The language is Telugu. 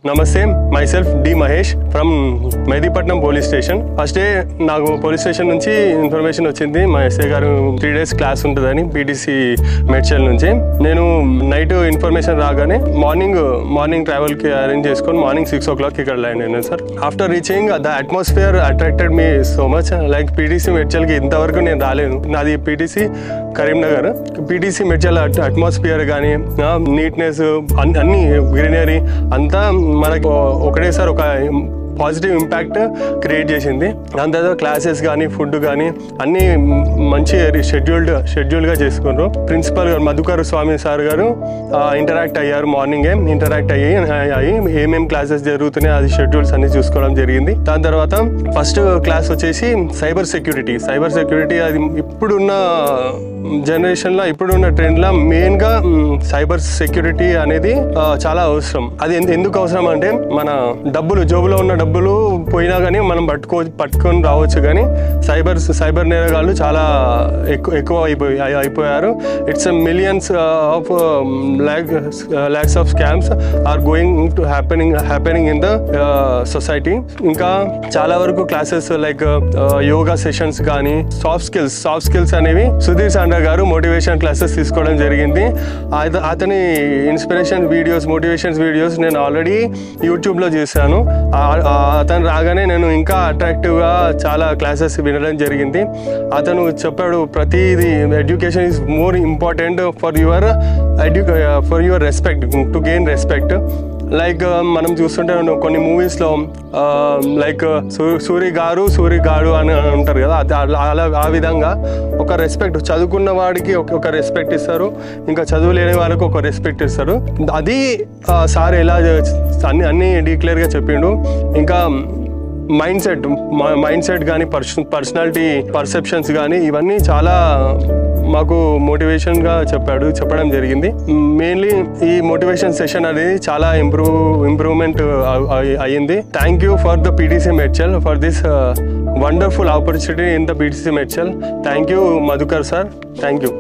నమస్తే, myself D Mahesh from Mehdipatnam police station. First day నాకు పోలీస్ స్టేషన్ నుంచి ఇన్ఫర్మేషన్ వచ్చింది, మా ఎస్ఐ గారు 3 days క్లాస్ ఉంటుందని పీటీసీ మేడ్చల్ నుంచి. నేను నైట్ ఇన్ఫర్మేషన్ రాగానే మార్నింగ్ ట్రావెల్కి అరేంజ్ చేసుకొని మార్నింగ్ 6 o'clock ఇక్కడ ల్యాండ్ అయినాను sir. After reaching the atmosphere attracted me so much. Like PTC మేడ్చల్కి ఇంతవరకు నేను రాలేను. నాది PTC Karimnagar. PTC Medchal atmosphere కానీ నీట్నెస్ అన్ని గ్రీనరీ అంతా మనకి ఒకటేసారి ఒక పాజిటివ్ ఇంపాక్ట్ క్రియేట్ చేసింది. దాని తర్వాత క్లాసెస్ కానీ ఫుడ్ కానీ అన్నీ మంచి షెడ్యూల్డ్గా చేసుకున్నారు. ప్రిన్సిపల్ గారు మధుకర్ స్వామి సార్ గారు ఇంటరాక్ట్ అయ్యారు. మార్నింగే ఇంటరాక్ట్ అయ్యి ఏమేమి క్లాసెస్ జరుగుతున్నాయి అది షెడ్యూల్స్ అన్ని చూసుకోవడం జరిగింది. దాని తర్వాత ఫస్ట్ క్లాస్ వచ్చేసి సైబర్ సెక్యూరిటీ అది ఇప్పుడున్న జనరేషన్లో ఇప్పుడున్న ట్రెండ్లో మెయిన్గా సైబర్ సెక్యూరిటీ అనేది చాలా అవసరం. అది ఎందుకు అవసరం అంటే మన జోబులో ఉన్న డబ్బులు పోయినా కానీ మనం పట్టుకొని రావచ్చు, కానీ సైబర్ నేరగాళ్ళు చాలా ఎక్కువ అయిపోయారు. It's millions of lakhs of scams are going to happening in the society. ఇంకా చాలా వరకు క్లాసెస్ లైక్ యోగా సెషన్స్ కానీ సాఫ్ట్ స్కిల్స్ అనేవి సుధీర్ సాండ్రా గారు మోటివేషన్ క్లాసెస్ తీసుకోవడం జరిగింది. అతని మోటివేషన్స్ వీడియోస్ నేను ఆల్రెడీ యూట్యూబ్లో చేశాను. అతను రాగానే నేను ఇంకా అట్రాక్టివ్గా చాలా క్లాసెస్ వినడం జరిగింది. అతను చెప్పాడు ప్రతిదీ education is more important for your respect, to gain respect. Like మనం చూస్తుంటే కొన్ని మూవీస్లో లైక్ సూరిగాడు అని అంటారు కదా, ఆ విధంగా ఒక రెస్పెక్ట్ చదువుకున్న వాడికి ఒక రెస్పెక్ట్ ఇస్తారు, ఇంకా చదువు లేని వాళ్ళకి ఒక రెస్పెక్ట్ ఇస్తారు. అది సార్ ఎలా అన్నీ డీక్లియర్గా చెప్పిండు. ఇంకా మైండ్ సెట్ కానీ పర్సనాలిటీ పర్సెప్షన్స్ కానీ ఇవన్నీ చాలా మాకు మోటివేషన్గా చెప్పడం జరిగింది. మెయిన్లీ ఈ మోటివేషన్ సెషన్ అనేది చాలా ఇంప్రూవ్మెంట్ అయ్యింది. Thank you for the PTC Medchal for this wonderful opportunity in the PTC Medchal. Thank you Madhukar sir, thank you.